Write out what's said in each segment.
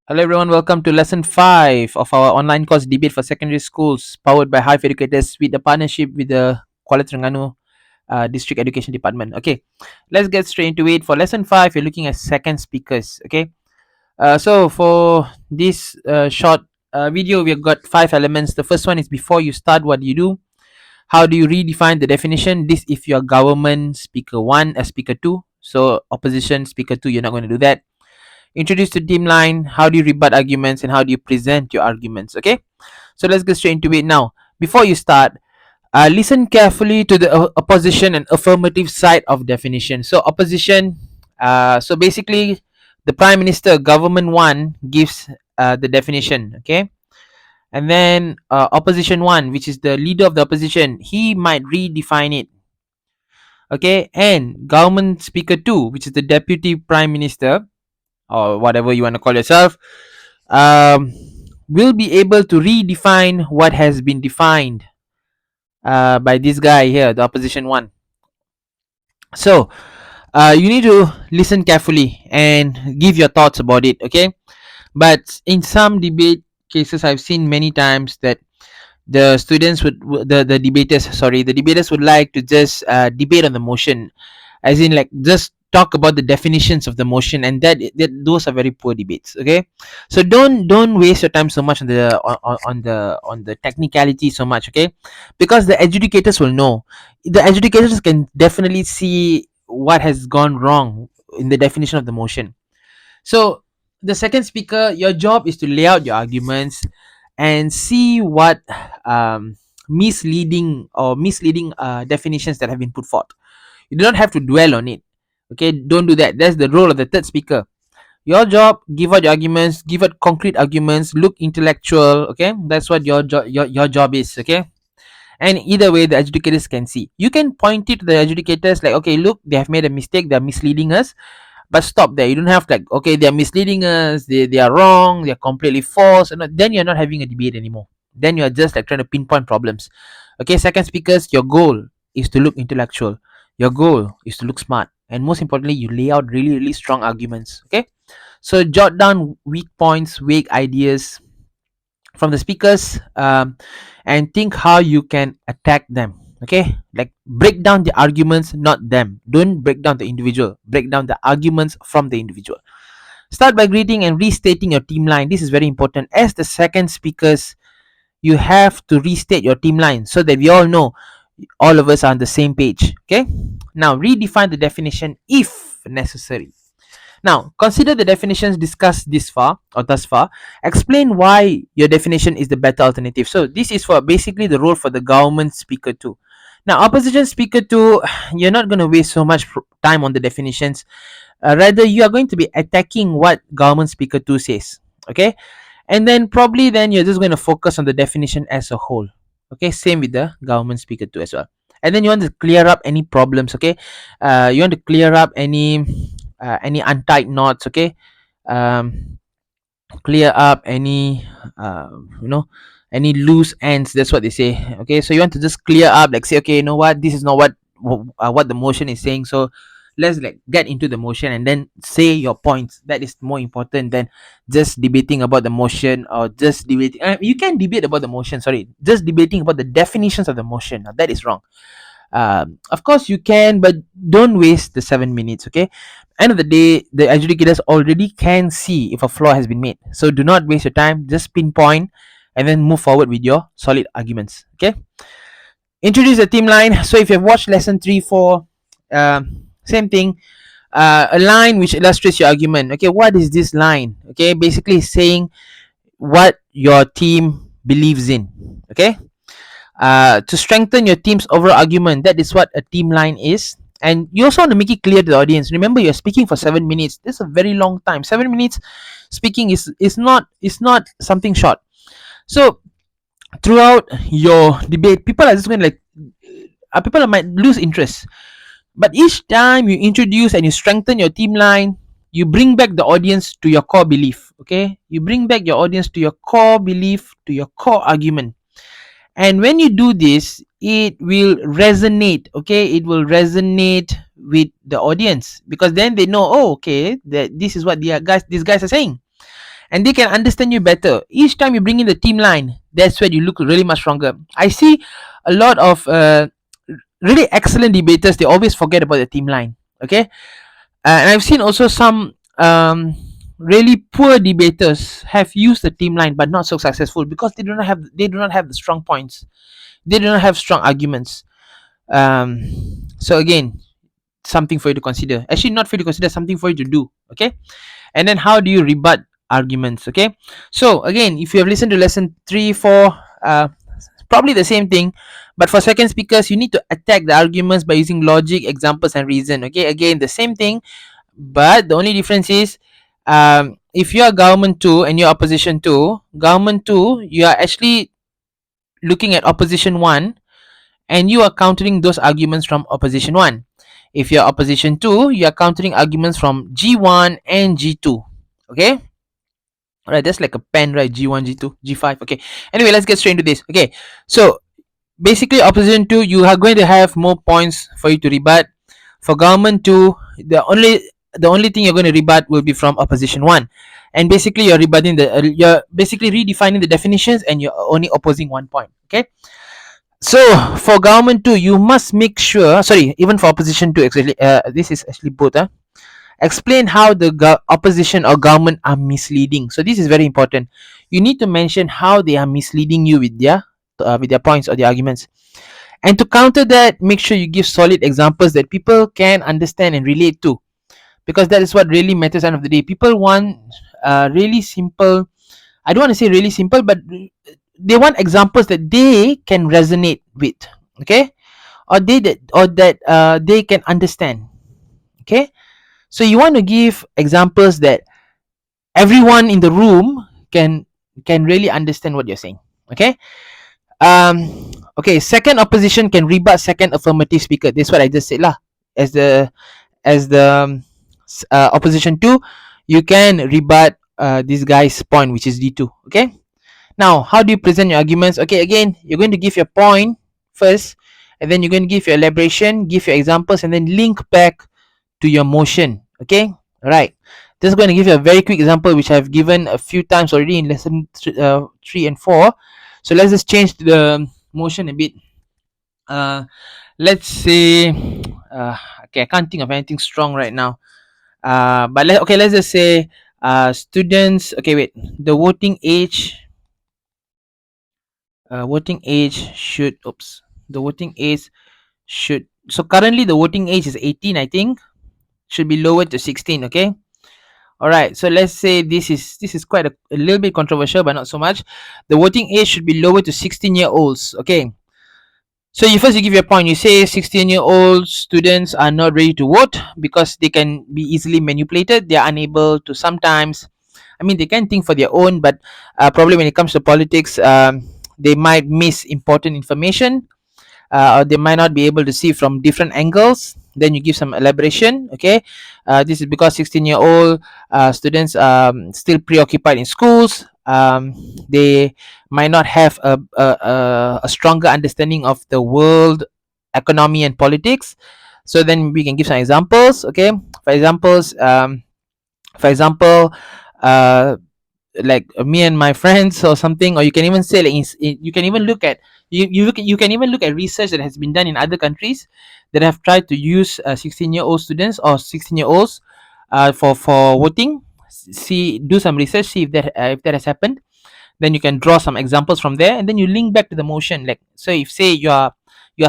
Hello everyone, welcome to lesson 5 of our online course debate for secondary schools powered by HIVE Educators with the partnership with the Kuala Terengganu District Education Department. Okay, let's get straight into it. For lesson 5, you're looking at second speakers. Okay, so for this short video, we've got 5 elements. The first one is before you start, what do you do? How do you redefine the definition? This if you're government speaker 1 as speaker 2. So opposition speaker 2, you're not going to do that. Introduce the team line, how do you rebut arguments, and how do you present your arguments. Okay, so let's get straight into it now. Before you start, listen carefully to the opposition and affirmative side of definition. So opposition, so basically the prime minister, government one, gives the definition. Okay, and then opposition one, which is the leader of the opposition, he might redefine it. Okay, and government speaker two, which is the deputy prime minister, or whatever you want to call yourself, um, will be able to redefine what has been defined by this guy here, the opposition one. So you need to listen carefully and give your thoughts about it. Okay, but in some debate cases, I've seen many times that the students would the debaters, sorry, the debaters would like to just debate on the motion, as in like just talk about the definitions of the motion, and that those are very poor debates. Okay, so don't waste your time so much on the technicality so much. Okay, because the adjudicators will know, the adjudicators can definitely see what has gone wrong in the definition of the motion. So the second speaker, your job is to lay out your arguments and see what misleading definitions that have been put forth. You do not have to dwell on it. Okay, don't do that. That's the role of the third speaker. Your job, give out your arguments, give out concrete arguments, look intellectual. Okay, that's what your job is. Okay, and either way the adjudicators can see. You can point it to the adjudicators like, okay, look, they have made a mistake, they're misleading us, but stop there. You don't have to like, okay, they're misleading us, they are wrong, they're completely false, and then you're not having a debate anymore. Then you're just like trying to pinpoint problems. Okay, second speakers, your goal is to look intellectual, your goal is to look smart, and most importantly, you lay out really strong arguments. Okay, so jot down weak points, vague ideas from the speakers, and think how you can attack them. Okay, like break down the arguments, not them. Don't break down the individual, break down the arguments from the individual. Start by greeting and restating your team line. This is very important. As the second speakers, you have to restate your team line so that we all know, all of us are on the same page. Okay, now redefine the definition if necessary. Now, consider the definitions discussed this far or thus far. Explain why your definition is the better alternative. So, this is for basically the role for the government speaker too. Now, opposition speaker too, you're not going to waste so much time on the definitions. Rather, you are going to be attacking what government speaker two says. Okay, and then probably then you're just going to focus on the definition as a whole. Okay, same with the government speaker two as well. And then you want to clear up any problems. Okay, you want to clear up any untied knots. Okay, um clear up any uh you know any loose ends, that's what they say. Okay, so you want to just clear up, like say, okay, you know what, this is not what the motion is saying, so let's like get into the motion and then say your points. That is more important than just debating about the motion, or just debating, you can debate about the motion, sorry, just debating about the definitions of the motion. Now that is wrong. Of course you can, but don't waste the 7 minutes. Okay, end of the day, the adjudicators already can see if a flaw has been made, so do not waste your time, just pinpoint and then move forward with your solid arguments. Okay, introduce the team line. So if you've watched lesson 3 4, same thing, a line which illustrates your argument. Okay, what is this line? Okay, basically saying what your team believes in. Okay, to strengthen your team's overall argument. That is what a team line is. And you also want to make it clear to the audience. Remember, you're speaking for 7 minutes. This is a very long time. 7 minutes speaking is not something short. So throughout your debate, people are just going to like, people might lose interest. But each time you introduce and you strengthen your team line, you bring back the audience to your core belief. Okay, you bring back your audience to your core belief, to your core argument. And when you do this, it will resonate. Okay, it will resonate with the audience, because then they know, oh, okay, that this is what these guys are saying. and they can understand you better. Each time you bring in the team line, that's where you look really much stronger. I see a lot of really excellent debaters, they always forget about the team line. Okay, and I've seen also some really poor debaters have used the team line but not so successful because they do not have the strong points. They do not have strong arguments. So again, something for you to consider. Actually, not for you to consider, something for you to do. Okay, and then how do you rebut arguments? Okay, so again, if you have listened to lesson 3 4, probably the same thing, but for second speakers you need to attack the arguments by using logic, examples and reason. Okay, again the same thing, but the only difference is, if you are government 2 and you're opposition 2, government 2 you are actually looking at opposition 1 and you are countering those arguments from opposition 1. If you're opposition 2, you are countering arguments from G1 and G2. Okay, all right, that's like a pen, right? G1, G2, G5. Okay, anyway, let's get straight into this. Okay, so basically opposition 2, you are going to have more points for you to rebut. For government 2, the only thing you're going to rebut will be from opposition 1, and basically you're basically redefining the definitions and you're only opposing 1 point. Okay, so for government 2, you must make sure, sorry, even for opposition 2, actually, this is actually both. Explain how the opposition or government are misleading. So this is very important. You need to mention how they are misleading you with their points or their arguments. And to counter that, make sure you give solid examples that people can understand and relate to, because that is what really matters at the end of the day. People want really simple, I don't want to say really simple, but they want examples that they can resonate with. Okay, or that they can understand. Okay, so you want to give examples that everyone in the room can really understand what you're saying. Okay, okay, second opposition can rebut second affirmative speaker. This is what I just said lah. As the opposition 2, you can rebut this guy's point, which is D2. Okay, now how do you present your arguments? Okay, again, you're going to give your point first, and then you're going to give your elaboration, give your examples, and then link back to your motion. Okay, all right, just going to give you a very quick example which I've given a few times already in lesson 3 and 4. So let's just change the motion a bit. Let's say okay, I can't think of anything strong right now, but let's just say students, okay, wait, the voting age should, oops, the voting age should, so currently the voting age is 18, I think, should be lowered to 16. Okay, all right, so let's say this is quite a little bit controversial, but not so much. The voting age should be lowered to 16-year-olds. Okay, so you give your point. You say 16-year-old students are not ready to vote because they can be easily manipulated. They are unable to sometimes, I mean, they can think for their own, but probably when it comes to politics, they might miss important information, or they might not be able to see from different angles. Then you give some elaboration. Okay, this is because 16-year-old students still preoccupied in schools. They might not have a stronger understanding of the world economy and politics. So then we can give some examples. Okay, for example, uh, like me and my friends or something, or you can even say like you can even look at you can even look at research that has been done in other countries that have tried to use 16-year-old students or 16-year-olds for voting. See, do some research, see if that has happened. Then you can draw some examples from there, and then you link back to the motion. Like, so if say you are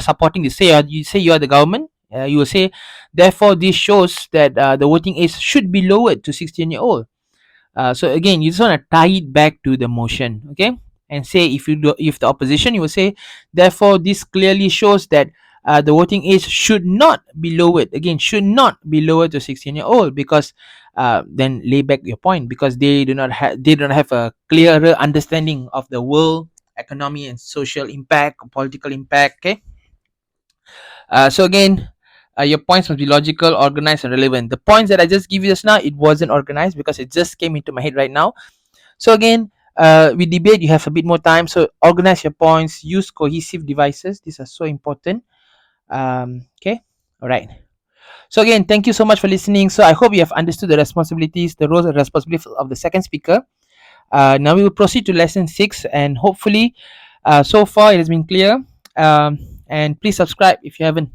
supporting this, say you are the government, you will say, therefore this shows that the voting age should be lowered to 16-year-old. So again, you just want to tie it back to the motion. Okay, and say, if the opposition, you will say, therefore this clearly shows that the voting age should not be lowered, again, should not be lowered to 16-year-old, because then lay back your point, because they don't have a clearer understanding of the world economy and social impact, political impact. Okay, so again, your points must be logical, organized and relevant. The points that I just give you just now, it wasn't organized because it just came into my head right now. So again, with debate you have a bit more time, so organize your points, use cohesive devices, these are so important. Okay, all right, so again, thank you so much for listening. So I hope you have understood the responsibilities, the roles and responsibilities of the second speaker. Now we will proceed to lesson 6, and hopefully so far it has been clear. And please subscribe if you haven't.